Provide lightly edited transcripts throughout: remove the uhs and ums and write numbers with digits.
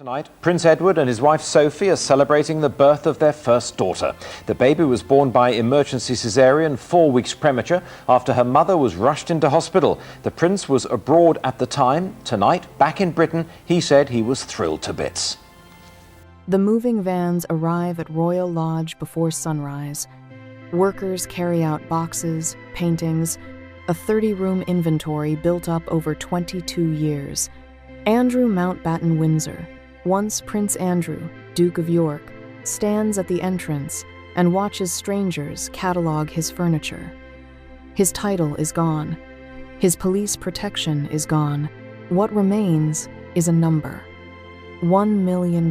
Tonight, Prince Edward and his wife Sophie are celebrating the birth of their first daughter. The baby was born by emergency caesarean 4 weeks premature after her mother was rushed into hospital. The prince was abroad at the time. Tonight, back in Britain, he said he was thrilled to bits. The moving vans arrive at Royal Lodge before sunrise. Workers carry out boxes, paintings, a 30-room inventory built up over 22 years. Andrew Mountbatten Windsor, once Prince Andrew, Duke of York, stands at the entrance and watches strangers catalog his furniture. His title is gone. His police protection is gone. What remains is a number. £1 million,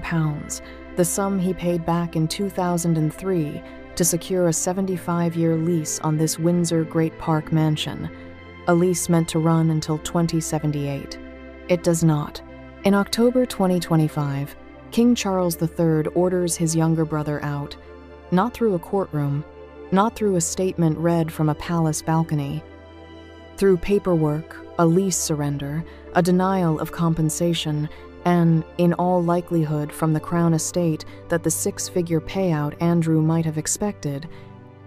the sum he paid back in 2003 to secure a 75-year lease on this Windsor Great Park mansion, a lease meant to run until 2078. It does not. In October 2025, King Charles III orders his younger brother out, not through a courtroom, not through a statement read from a palace balcony. Through paperwork, a lease surrender, a denial of compensation, and, in all likelihood from the Crown estate that the six-figure payout Andrew might have expected,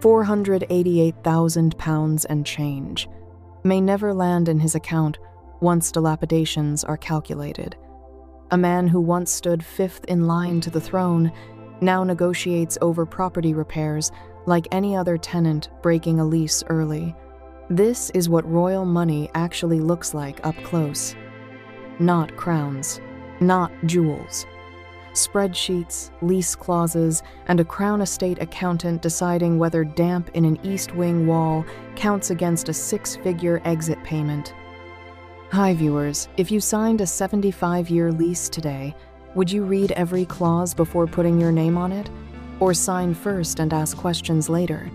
£488,000 and change, may never land in his account once dilapidations are calculated. A man who once stood fifth in line to the throne now negotiates over property repairs like any other tenant breaking a lease early. This is what royal money actually looks like up close. Not crowns, not jewels. Spreadsheets, lease clauses, and a Crown estate accountant deciding whether damp in an east wing wall counts against a six-figure exit payment. Hi viewers, if you signed a 75-year lease today, would you read every clause before putting your name on it? Or sign first and ask questions later?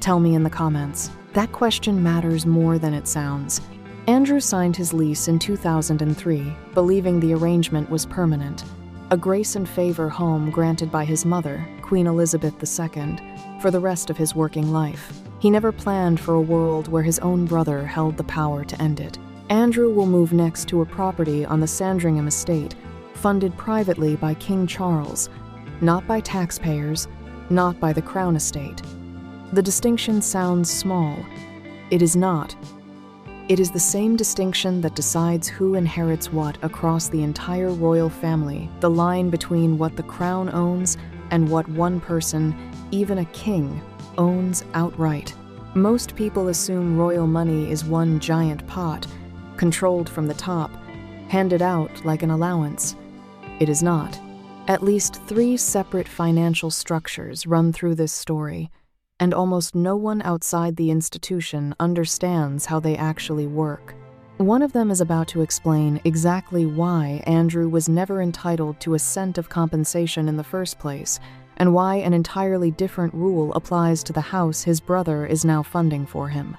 Tell me in the comments. That question matters more than it sounds. Andrew signed his lease in 2003, believing the arrangement was permanent, a grace and favor home granted by his mother, Queen Elizabeth II, for the rest of his working life. He never planned for a world where his own brother held the power to end it. Andrew will move next to a property on the Sandringham estate, funded privately by King Charles, not by taxpayers, not by the Crown estate. The distinction sounds small. It is not. It is the same distinction that decides who inherits what across the entire royal family, the line between what the Crown owns and what one person, even a king, owns outright. Most people assume royal money is one giant pot, controlled from the top, handed out like an allowance. It is not. At least 3 separate financial structures run through this story, and almost no one outside the institution understands how they actually work. One of them is about to explain exactly why Andrew was never entitled to a cent of compensation in the first place, and why an entirely different rule applies to the house his brother is now funding for him.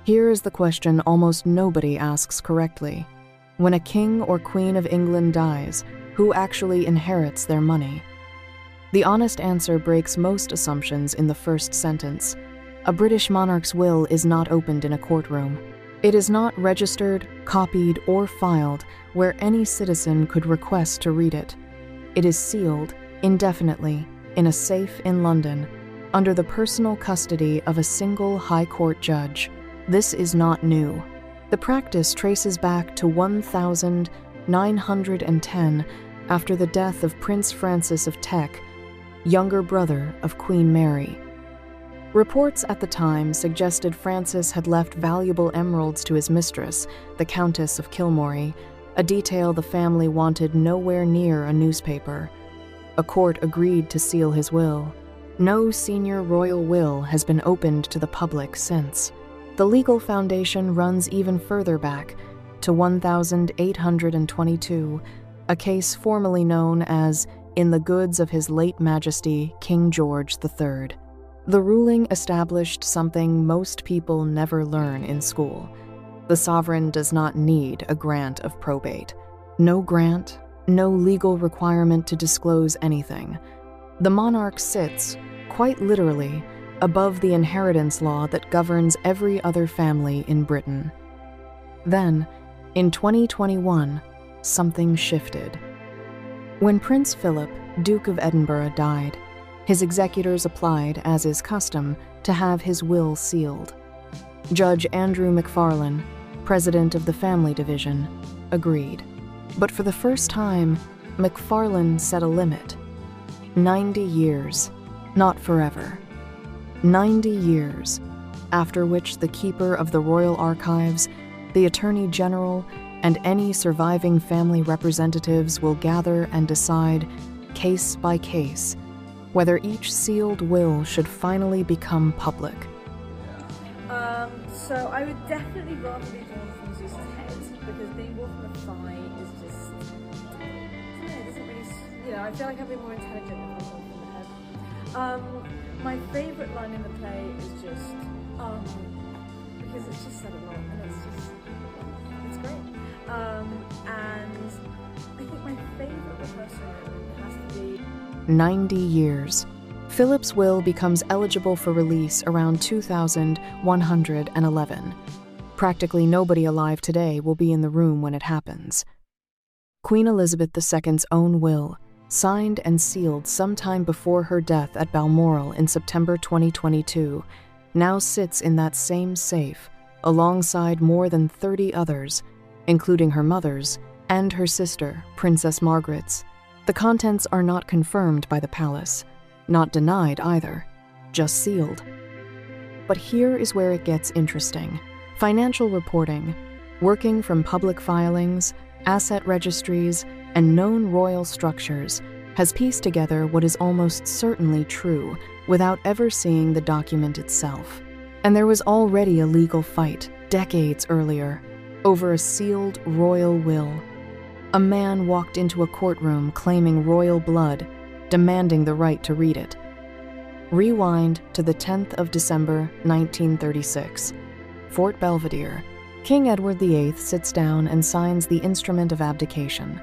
Here is the question almost nobody asks correctly. When a king or queen of England dies, who actually inherits their money? The honest answer breaks most assumptions in the first sentence. A British monarch's will is not opened in a courtroom. It is not registered, copied, or filed where any citizen could request to read it. It is sealed, indefinitely, in a safe in London, under the personal custody of a single High Court judge. This is not new. The practice traces back to 1910 after the death of Prince Francis of Teck, younger brother of Queen Mary. Reports at the time suggested Francis had left valuable emeralds to his mistress, the Countess of Kilmorey, a detail the family wanted nowhere near a newspaper. A court agreed to seal his will. No senior royal will has been opened to the public since. The legal foundation runs even further back, to 1822, a case formerly known as In the Goods of His Late Majesty King George III. The ruling established something most people never learn in school. The sovereign does not need a grant of probate. No grant, no legal requirement to disclose anything. The monarch sits, quite literally, above the inheritance law that governs every other family in Britain. Then, in 2021, something shifted. When Prince Philip, Duke of Edinburgh, died, his executors applied, as is custom, to have his will sealed. Judge Andrew McFarlane, president of the Family Division, agreed. But for the first time, McFarlane set a limit. 90 years, not forever. 90 years, after which the keeper of the Royal Archives, the Attorney General, and any surviving family representatives will gather and decide, case by case, whether each sealed will should finally become public. So I would definitely rather be Jonathan Zeus's head, because being wolf on the thigh is just, it doesn't really, I feel like I'd be more intelligent than wolf on the head. My favourite line in the play is just, because it's just said a lot, and it's great. And I think my favourite rehearsal has to be 90 years. Philip's will becomes eligible for release around 2111. Practically nobody alive today will be in the room when it happens. Queen Elizabeth II's own will, signed and sealed sometime before her death at Balmoral in September 2022, now sits in that same safe, alongside more than 30 others, including her mother's and her sister, Princess Margaret's. The contents are not confirmed by the palace, not denied either, just sealed. But here is where it gets interesting. Financial reporting, working from public filings, asset registries, and known royal structures, has pieced together what is almost certainly true without ever seeing the document itself. And there was already a legal fight, decades earlier, over a sealed royal will. A man walked into a courtroom claiming royal blood, demanding the right to read it. Rewind to the 10th of December, 1936. Fort Belvedere. King Edward VIII sits down and signs the instrument of abdication,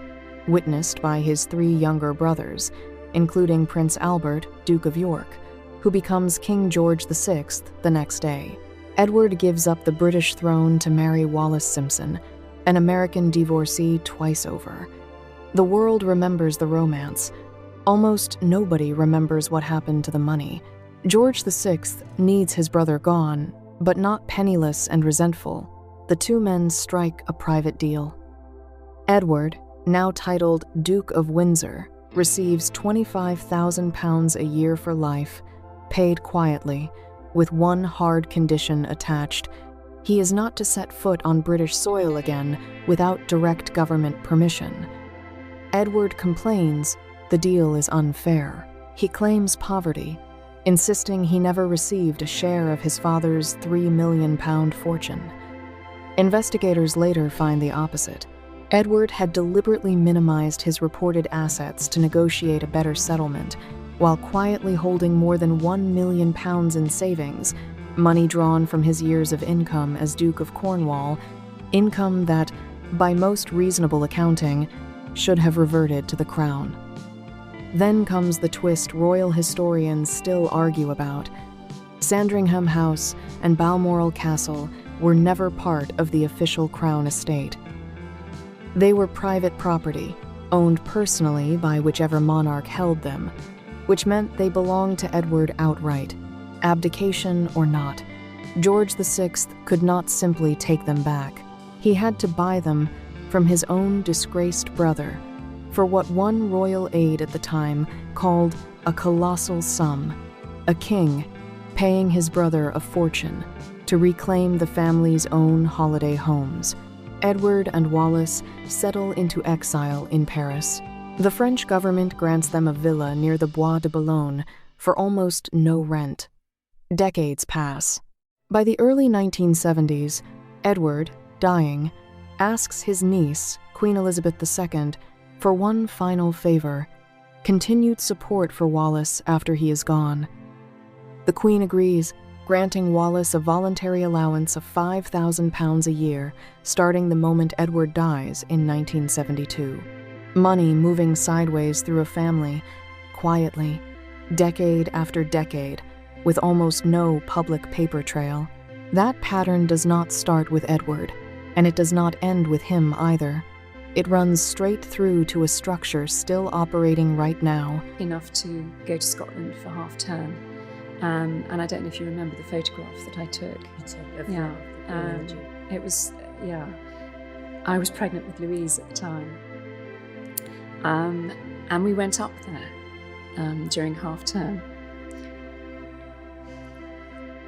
witnessed by his 3 younger brothers, including Prince Albert, Duke of York, who becomes King George VI the next day. Edward gives up the British throne to marry Wallis Simpson, an American divorcee twice over. The world remembers the romance. Almost nobody remembers what happened to the money. George VI needs his brother gone, but not penniless and resentful. The 2 men strike a private deal. Edward, now titled Duke of Windsor, receives £25,000 a year for life, paid quietly, with one hard condition attached: he is not to set foot on British soil again without direct government permission. Edward complains the deal is unfair. He claims poverty, insisting he never received a share of his father's £3 million fortune. Investigators later find the opposite. Edward had deliberately minimized his reported assets to negotiate a better settlement, while quietly holding more than £1 million in savings, money drawn from his years of income as Duke of Cornwall, income that, by most reasonable accounting, should have reverted to the crown. Then comes the twist royal historians still argue about. Sandringham House and Balmoral Castle were never part of the official crown estate. They were private property, owned personally by whichever monarch held them, which meant they belonged to Edward outright, abdication or not. George VI could not simply take them back. He had to buy them from his own disgraced brother for what one royal aide at the time called a colossal sum, a king paying his brother a fortune to reclaim the family's own holiday homes. Edward and Wallis settle into exile in Paris. The French government grants them a villa near the Bois de Boulogne for almost no rent. Decades pass. By the early 1970s, Edward, dying, asks his niece, Queen Elizabeth II, for one final favor: continued support for Wallis after he is gone. The Queen agrees, granting Wallis a voluntary allowance of £5,000 a year, starting the moment Edward dies in 1972. Money moving sideways through a family, quietly, decade after decade, with almost no public paper trail. That pattern does not start with Edward, and it does not end with him either. It runs straight through to a structure still operating right now. Enough to go to Scotland for half term. And I don't know if you remember the photograph that I took. Yeah. It was, I was pregnant with Louise at the time. And we went up there during half term.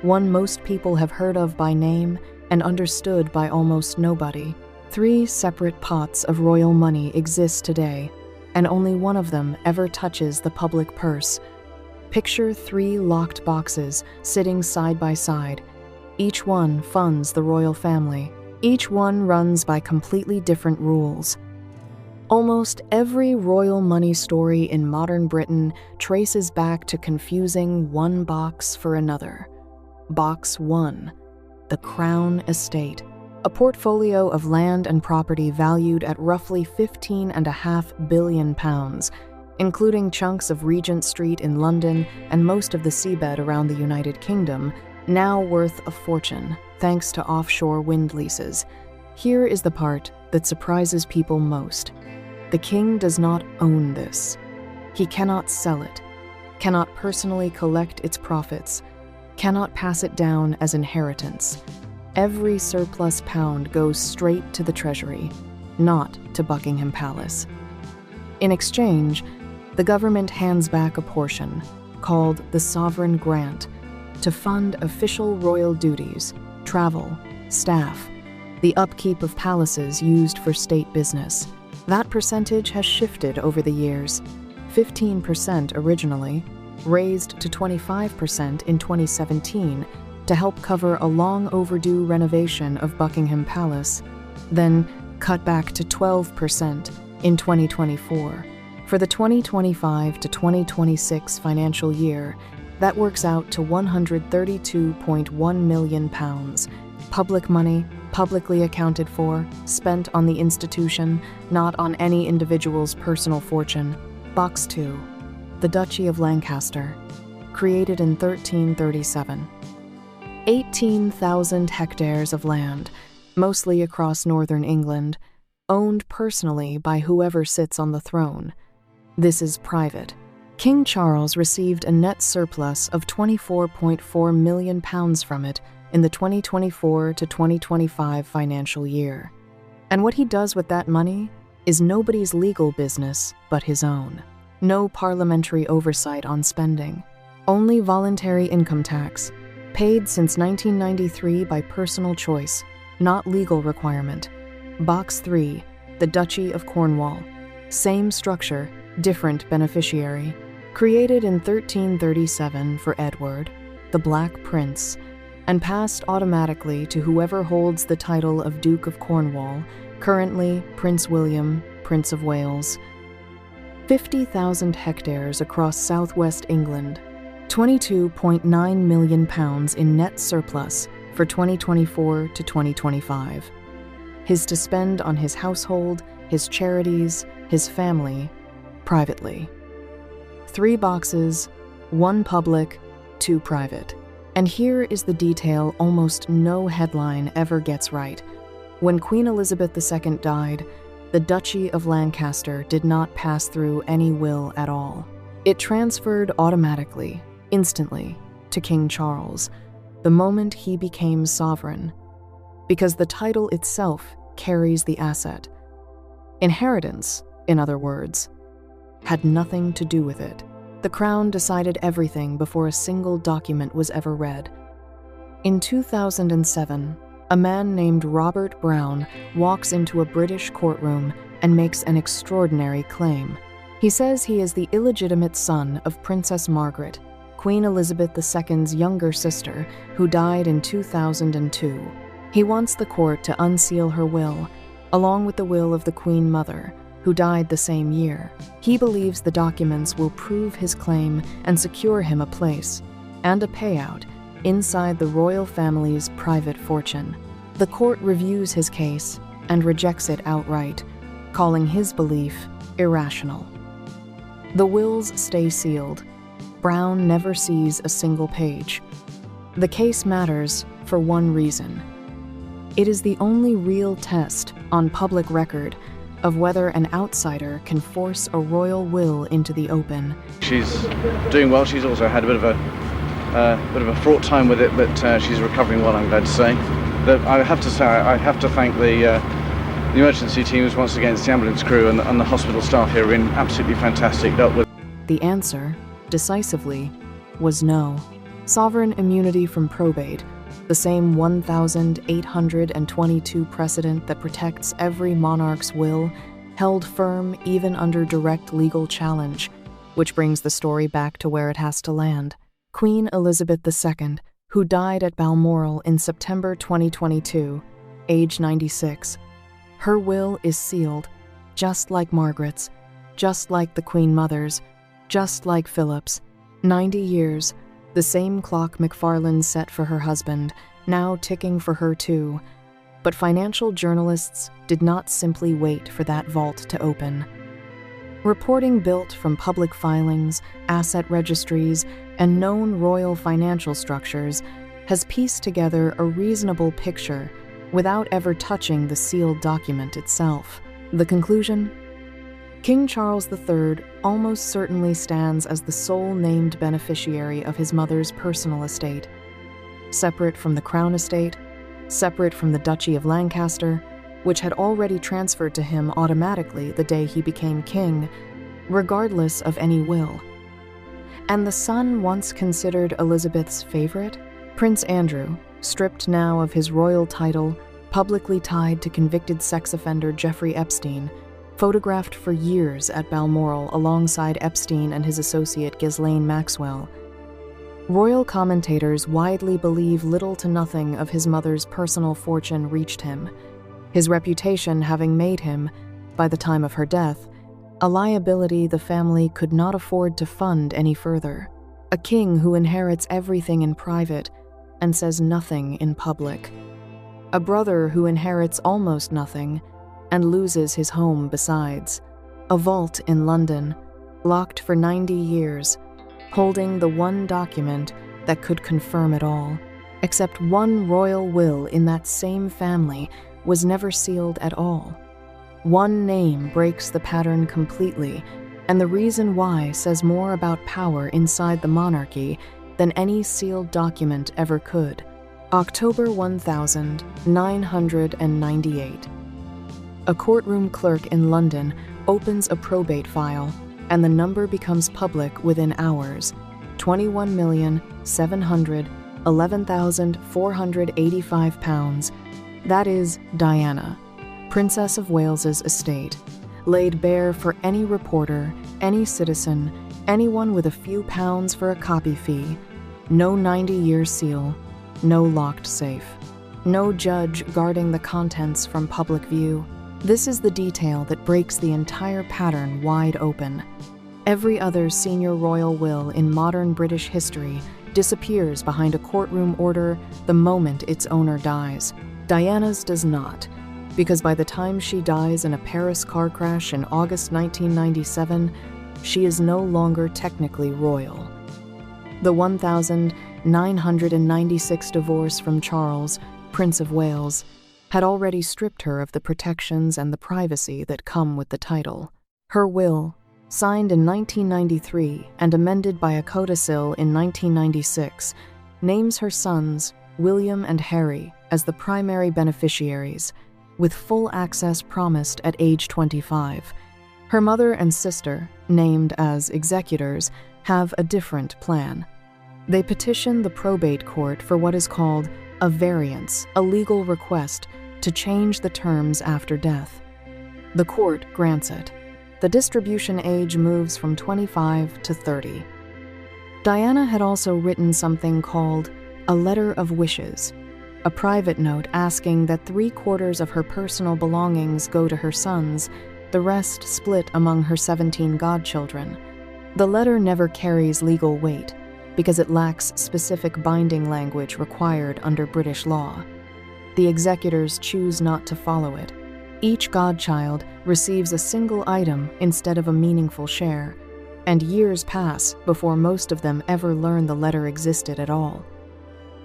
One most people have heard of by name and understood by almost nobody. 3 separate pots of royal money exist today, and only one of them ever touches the public purse. Picture 3 locked boxes sitting side by side. Each one funds the royal family. Each one runs by completely different rules. Almost every royal money story in modern Britain traces back to confusing one box for another. Box 1, the Crown Estate, a portfolio of land and property valued at roughly £15.5 billion, including chunks of Regent Street in London and most of the seabed around the United Kingdom, now worth a fortune thanks to offshore wind leases. Here is the part that surprises people most. The king does not own this. He cannot sell it, cannot personally collect its profits, cannot pass it down as inheritance. Every surplus pound goes straight to the treasury, not to Buckingham Palace. In exchange, the government hands back a portion, called the sovereign grant, to fund official royal duties, travel, staff, the upkeep of palaces used for state business. That percentage has shifted over the years. 15% originally, raised to 25% in 2017 to help cover a long overdue renovation of Buckingham Palace, then cut back to 12% in 2024. For the 2025 to 2026 financial year, that works out to £132.1 million. Public money, publicly accounted for, spent on the institution, not on any individual's personal fortune. Box 2, the Duchy of Lancaster, created in 1337. 18,000 hectares of land, mostly across northern England, owned personally by whoever sits on the throne. This is private. King Charles received a net surplus of £24.4 million from it in the 2024 to 2025 financial year. And what he does with that money is nobody's legal business but his own. No parliamentary oversight on spending. Only voluntary income tax, paid since 1993 by personal choice, not legal requirement. Box 3, the Duchy of Cornwall. Same structure, different beneficiary. Created in 1337 for Edward, the Black Prince, and passed automatically to whoever holds the title of Duke of Cornwall, currently Prince William, Prince of Wales. 50,000 hectares across southwest England, £22.9 million in net surplus for 2024 to 2025. His to spend on his household, his charities, his family, privately. 3 boxes, 1 public, 2 private. And here is the detail almost no headline ever gets right. When Queen Elizabeth II died, the Duchy of Lancaster did not pass through any will at all. It transferred automatically, instantly, to King Charles, the moment he became sovereign, because the title itself carries the asset. Inheritance, in other words, had nothing to do with it. The Crown decided everything before a single document was ever read. In 2007, a man named Robert Brown walks into a British courtroom and makes an extraordinary claim. He says he is the illegitimate son of Princess Margaret, Queen Elizabeth II's younger sister, who died in 2002. He wants the court to unseal her will, along with the will of the Queen Mother, who died the same year. He believes the documents will prove his claim and secure him a place and a payout inside the royal family's private fortune. The court reviews his case and rejects it outright, calling his belief irrational. The wills stay sealed. Brown never sees a single page. The case matters for one reason. It is the only real test on public record of whether an outsider can force a royal will into the open. She's doing well. She's also had a bit of a fraught time with it, but she's recovering well, I'm glad to say. I have to thank the emergency teams once again, it's the ambulance crew and the hospital staff here have been absolutely fantastic. Dealt with. The answer, decisively, was no. Sovereign immunity from probate, the same 1,822 precedent that protects every monarch's will, held firm even under direct legal challenge, which brings the story back to where it has to land. Queen Elizabeth II, who died at Balmoral in September 2022, age 96. Her will is sealed, just like Margaret's, just like the Queen Mother's, just like Philip's. 90 years, the same clock McFarlane set for her husband, now ticking for her too. But financial journalists did not simply wait for that vault to open. Reporting built from public filings, asset registries, and known royal financial structures has pieced together a reasonable picture without ever touching the sealed document itself. The conclusion? King Charles III almost certainly stands as the sole named beneficiary of his mother's personal estate. Separate from the Crown estate, separate from the Duchy of Lancaster, which had already transferred to him automatically the day he became king, regardless of any will. And the son once considered Elizabeth's favorite, Prince Andrew, stripped now of his royal title, publicly tied to convicted sex offender Jeffrey Epstein, photographed for years at Balmoral alongside Epstein and his associate Ghislaine Maxwell. Royal commentators widely believe little to nothing of his mother's personal fortune reached him, his reputation having made him, by the time of her death, a liability the family could not afford to fund any further. A king who inherits everything in private and says nothing in public. A brother who inherits almost nothing and loses his home besides. A vault in London, locked for 90 years, holding the one document that could confirm it all. Except one royal will in that same family was never sealed at all. One name breaks the pattern completely, and the reason why says more about power inside the monarchy than any sealed document ever could. October 1998. A courtroom clerk in London opens a probate file, and the number becomes public within hours. 21,711,485 pounds. That is Diana, Princess of Wales's estate, laid bare for any reporter, any citizen, anyone with a few pounds for a copy fee. No 90-year seal, no locked safe, no judge guarding the contents from public view. This is the detail that breaks the entire pattern wide open. Every other senior royal will in modern British history disappears behind a courtroom order the moment its owner dies. Diana's does not, because by the time she dies in a Paris car crash in August 1997, she is no longer technically royal. The 1996 divorce from Charles, Prince of Wales, had already stripped her of the protections and the privacy that come with the title. Her will, signed in 1993 and amended by a codicil in 1996, names her sons, William and Harry, as the primary beneficiaries, with full access promised at age 25. Her mother and sister, named as executors, have a different plan. They petition the probate court for what is called a variance, a legal request to change the terms after death. The court grants it. The distribution age moves from 25 to 30. Diana had also written something called a letter of wishes, a private note asking that 3/4 of her personal belongings go to her sons, the rest split among her 17 godchildren. The letter never carries legal weight because it lacks specific binding language required under British law. The executors choose not to follow it. Each godchild receives a single item instead of a meaningful share, and years pass before most of them ever learn the letter existed at all.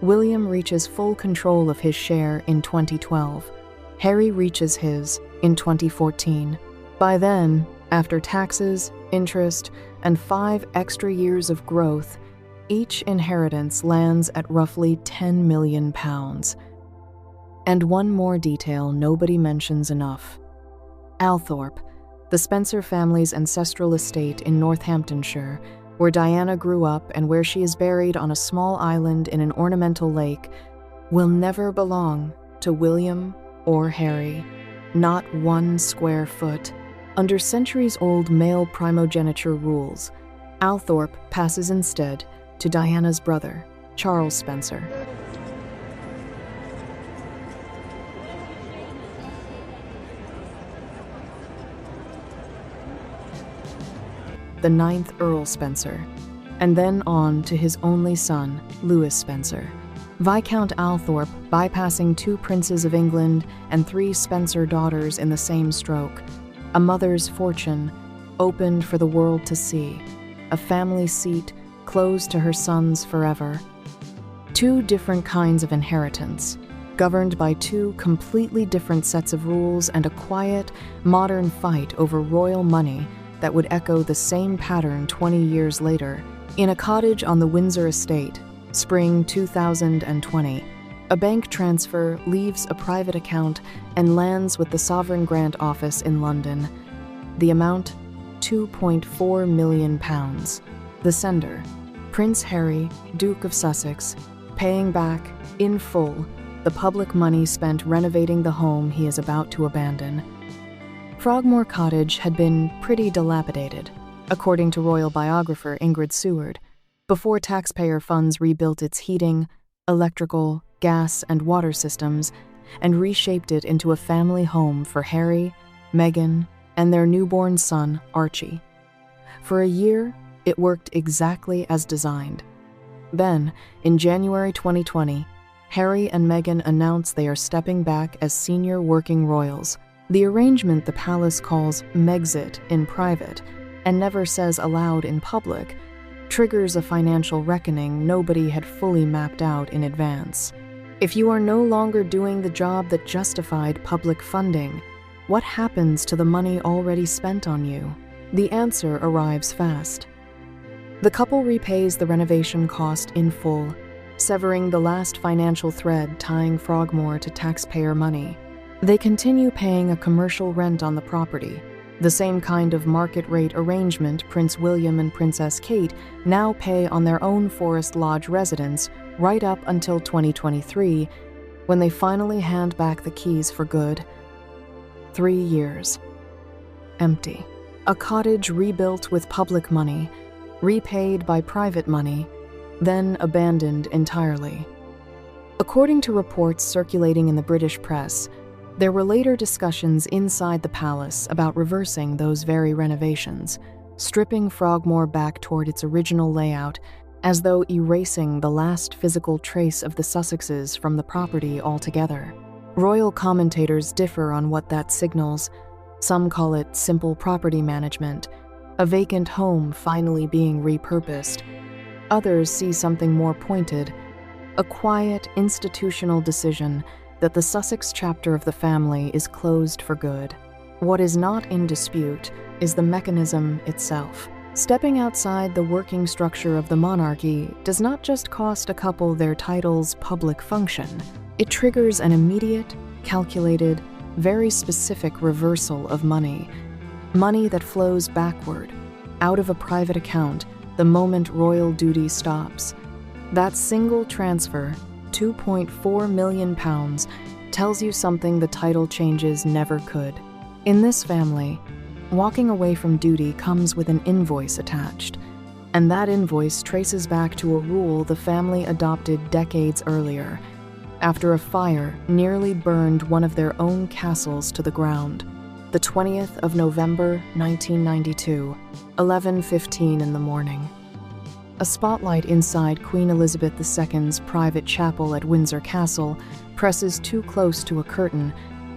William reaches full control of his share in 2012. Harry reaches his in 2014. By then, after taxes, interest, and 5 extra years of growth, each inheritance lands at roughly £10 million. And one more detail nobody mentions enough. Althorpe, the Spencer family's ancestral estate in Northamptonshire, where Diana grew up and where she is buried on a small island in an ornamental lake, will never belong to William or Harry. Not 1 square foot. Under centuries-old male primogeniture rules, Althorpe passes instead to Diana's brother, Charles Spencer. The 9th Earl Spencer, and then on to his only son, Louis Spencer. Viscount Althorpe bypassing 2 princes of England and 3 Spencer daughters in the same stroke. A mother's fortune opened for the world to see. A family seat closed to her sons forever. 2 different kinds of inheritance, governed by 2 completely different sets of rules, and a quiet, modern fight over royal money that would echo the same pattern 20 years later. In a cottage on the Windsor estate, spring 2020, a bank transfer leaves a private account and lands with the Sovereign Grant Office in London. The amount, £2.4 million. The sender, Prince Harry, Duke of Sussex, paying back, in full, the public money spent renovating the home he is about to abandon. Frogmore Cottage had been pretty dilapidated, according to royal biographer Ingrid Seward, before taxpayer funds rebuilt its heating, electrical, gas, and water systems and reshaped it into a family home for Harry, Meghan, and their newborn son, Archie. For a year, it worked exactly as designed. Then, in January 2020, Harry and Meghan announce they are stepping back as senior working royals. The arrangement the palace calls Megxit in private and never says aloud in public triggers a financial reckoning nobody had fully mapped out in advance. If you are no longer doing the job that justified public funding, what happens to the money already spent on you? The answer arrives fast. The couple repays the renovation cost in full, severing the last financial thread tying Frogmore to taxpayer money. They continue paying a commercial rent on the property, the same kind of market rate arrangement Prince William and Princess Kate now pay on their own Forest Lodge residence right up until 2023, when they finally hand back the keys for good. 3 years. Empty. A cottage rebuilt with public money, repaid by private money, then abandoned entirely. According to reports circulating in the British press, there were later discussions inside the palace about reversing those very renovations, stripping Frogmore back toward its original layout, as though erasing the last physical trace of the Sussexes from the property altogether. Royal commentators differ on what that signals. Some call it simple property management, a vacant home finally being repurposed. Others see something more pointed, a quiet, institutional decision that the Sussex chapter of the family is closed for good. What is not in dispute is the mechanism itself. Stepping outside the working structure of the monarchy does not just cost a couple their title's public function. It triggers an immediate, calculated, very specific reversal of money. Money that flows backward, out of a private account, the moment royal duty stops. That single transfer, £2.4 million, tells you something the title changes never could. In this family, walking away from duty comes with an invoice attached, and that invoice traces back to a rule the family adopted decades earlier, after a fire nearly burned one of their own castles to the ground. The 20th of November, 1992, 11:15 in the morning. A spotlight inside Queen Elizabeth II's private chapel at Windsor Castle presses too close to a curtain,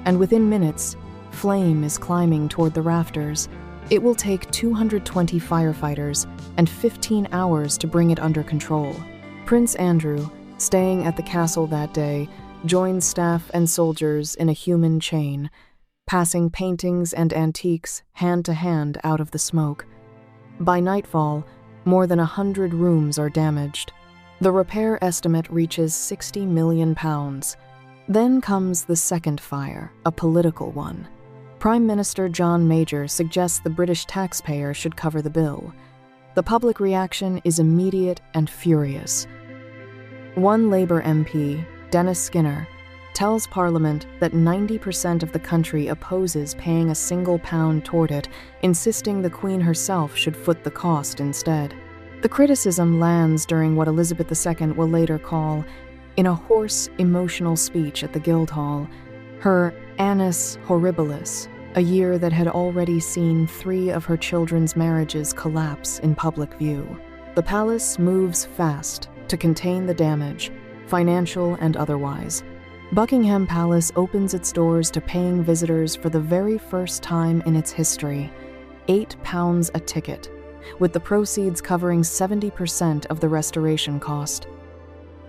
and within minutes, flame is climbing toward the rafters. It will take 220 firefighters and 15 hours to bring it under control. Prince Andrew, staying at the castle that day, joins staff and soldiers in a human chain, passing paintings and antiques hand to hand out of the smoke. By nightfall, more than 100 rooms are damaged. The repair estimate reaches £60 million. Then comes the second fire, a political one. Prime Minister John Major suggests the British taxpayer should cover the bill. The public reaction is immediate and furious. One Labour MP, Dennis Skinner, tells Parliament that 90% of the country opposes paying a single pound toward it, insisting the Queen herself should foot the cost instead. The criticism lands during what Elizabeth II will later call, in a hoarse, emotional speech at the Guildhall, her Annus Horribilis, a year that had already seen 3 of her children's marriages collapse in public view. The palace moves fast to contain the damage, financial and otherwise. Buckingham Palace opens its doors to paying visitors for the very first time in its history, £8 a ticket, with the proceeds covering 70% of the restoration cost.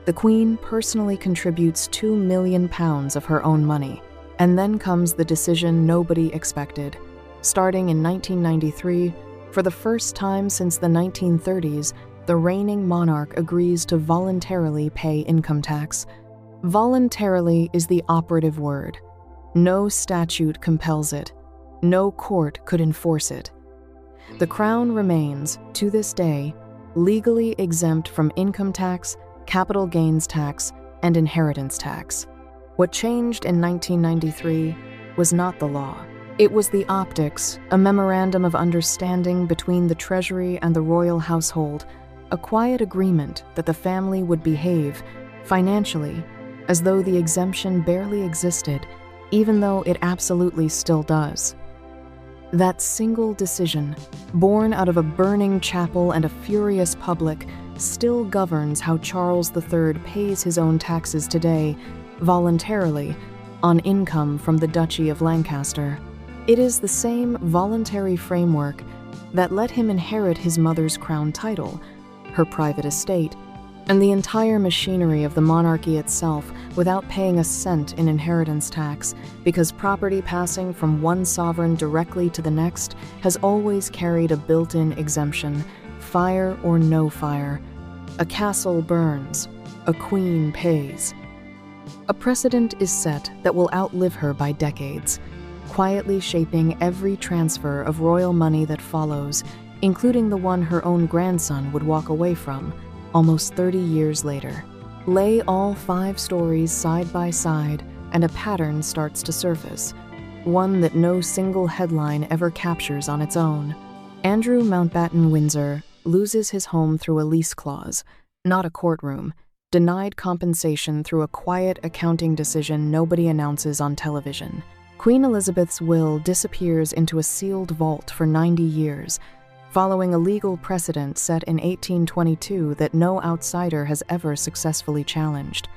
The Queen personally contributes £2 million of her own money, and then comes the decision nobody expected. Starting in 1993, for the first time since the 1930s, the reigning monarch agrees to voluntarily pay income tax. Voluntarily is the operative word. No statute compels it. No court could enforce it. The Crown remains, to this day, legally exempt from income tax, capital gains tax, and inheritance tax. What changed in 1993 was not the law. It was the optics, a memorandum of understanding between the Treasury and the royal household, a quiet agreement that the family would behave, financially, as though the exemption barely existed, even though it absolutely still does. That single decision, born out of a burning chapel and a furious public, still governs how Charles III pays his own taxes today, voluntarily, on income from the Duchy of Lancaster. It is the same voluntary framework that let him inherit his mother's crown title, her private estate, and the entire machinery of the monarchy itself without paying a cent in inheritance tax, because property passing from one sovereign directly to the next has always carried a built-in exemption, fire or no fire. A castle burns, a queen pays. A precedent is set that will outlive her by decades, quietly shaping every transfer of royal money that follows, including the one her own grandson would walk away from, almost 30 years later. Lay all 5 stories side by side, and a pattern starts to surface, one that no single headline ever captures on its own. Andrew Mountbatten Windsor loses his home through a lease clause, not a courtroom, denied compensation through a quiet accounting decision nobody announces on television. Queen Elizabeth's will disappears into a sealed vault for 90 years, following a legal precedent set in 1822 that no outsider has ever successfully challenged.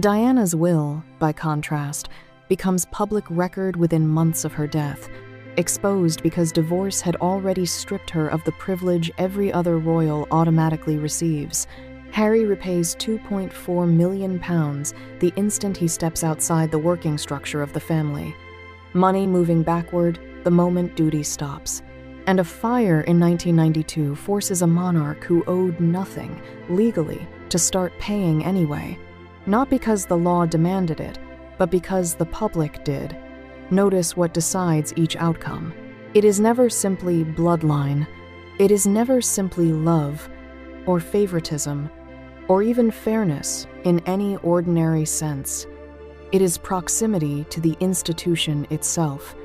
Diana's will, by contrast, becomes public record within months of her death, exposed because divorce had already stripped her of the privilege every other royal automatically receives. Harry repays £2.4 million the instant he steps outside the working structure of the family. Money moving backward the moment duty stops. And a fire in 1992 forces a monarch who owed nothing, legally, to start paying anyway. Not because the law demanded it, but because the public did. Notice what decides each outcome. It is never simply bloodline. It is never simply love, or favoritism, or even fairness in any ordinary sense. It is proximity to the institution itself.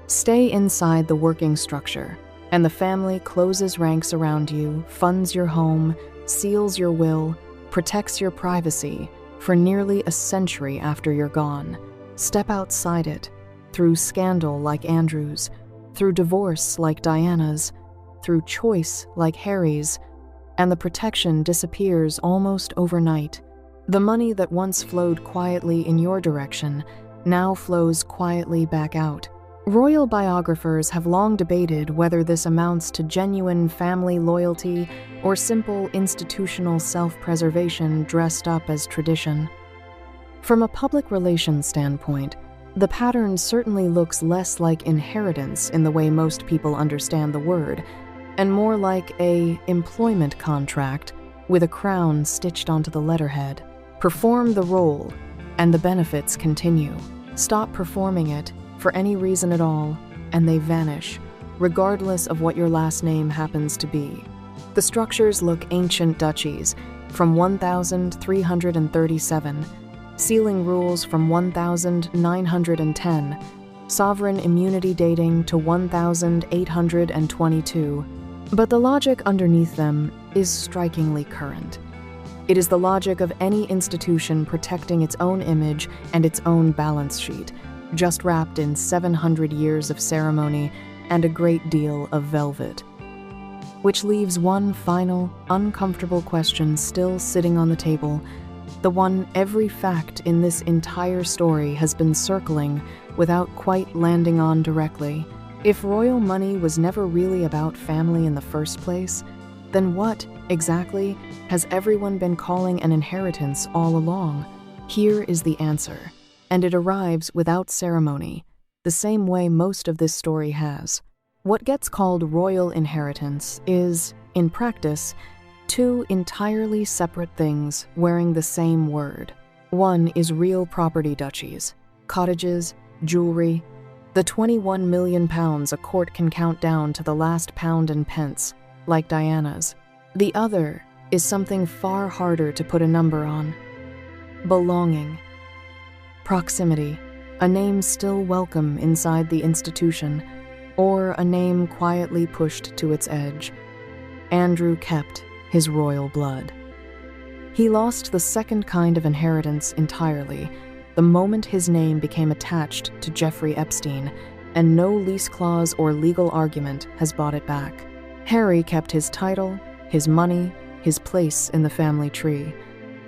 Stay inside the working structure, and the family closes ranks around you, funds your home, seals your will, protects your privacy for nearly a century after you're gone. Step outside it, through scandal like Andrew's, through divorce like Diana's, through choice like Harry's, and the protection disappears almost overnight. The money that once flowed quietly in your direction now flows quietly back out. Royal biographers have long debated whether this amounts to genuine family loyalty or simple institutional self-preservation dressed up as tradition. From a public relations standpoint, The pattern certainly looks less like inheritance in the way most people understand the word, and more like a employment contract with a crown stitched onto the letterhead. Perform the role, and the benefits continue. Stop performing it for any reason at all, and they vanish, regardless of what your last name happens to be. The structures look ancient duchies from 1337, sealing rules from 1910, sovereign immunity dating to 1822. But the logic underneath them is strikingly current. It is the logic of any institution protecting its own image and its own balance sheet, just wrapped in 700 years of ceremony and a great deal of velvet. Which leaves one final, uncomfortable question still sitting on the table, the one every fact in this entire story has been circling without quite landing on directly. If royal money was never really about family in the first place, then what, exactly, has everyone been calling an inheritance all along? Here is the answer, and it arrives without ceremony, the same way most of this story has. What gets called royal inheritance is, in practice, two entirely separate things wearing the same word. One is real property duchies, cottages, jewelry, the 21 million pounds a court can count down to the last pound and pence, like Diana's. The other is something far harder to put a number on. Belonging. Proximity, a name still welcome inside the institution, or a name quietly pushed to its edge. Andrew kept his royal blood. He lost the second kind of inheritance entirely, the moment his name became attached to Jeffrey Epstein, and no lease clause or legal argument has bought it back. Harry kept his title, his money, his place in the family tree.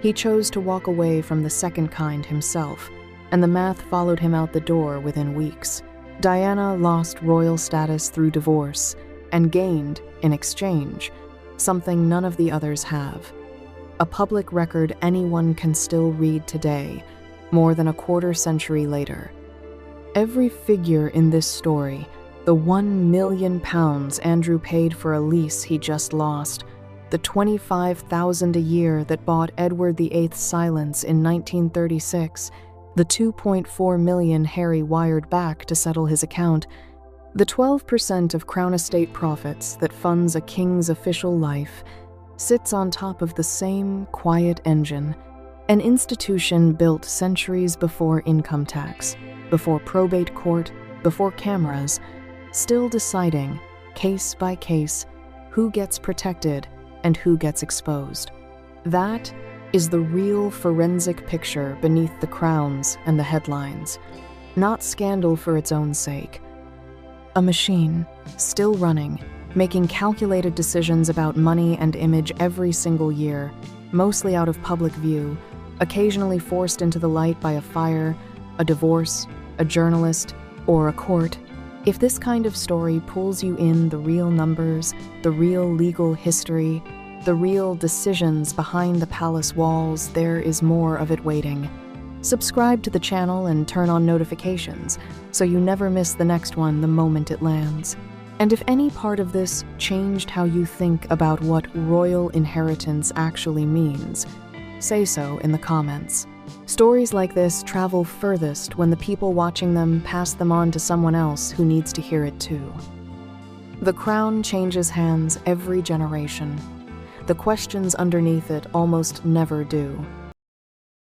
He chose to walk away from the second kind himself, and the math followed him out the door within weeks. Diana lost royal status through divorce, and gained, in exchange, something none of the others have. A public record anyone can still read today, more than a quarter century later. Every figure in this story, the 1 million pounds Andrew paid for a lease he just lost, the 25,000 a year that bought Edward VIII's silence in 1936, the 2.4 million Harry wired back to settle his account, the 12% of Crown Estate profits that funds a king's official life, sits on top of the same quiet engine, an institution built centuries before income tax, before probate court, before cameras, still deciding, case by case, who gets protected and who gets exposed. That is the real forensic picture beneath the crowns and the headlines, not scandal for its own sake. A machine, still running, making calculated decisions about money and image every single year, mostly out of public view, occasionally forced into the light by a fire, a divorce, a journalist, or a court. If this kind of story pulls you in the real numbers, the real legal history, the real decisions behind the palace walls, there is more of it waiting. Subscribe to the channel and turn on notifications so you never miss the next one the moment it lands. And if any part of this changed how you think about what royal inheritance actually means, say so in the comments. Stories like this travel furthest when the people watching them pass them on to someone else who needs to hear it too. The crown changes hands every generation. The questions underneath it almost never do.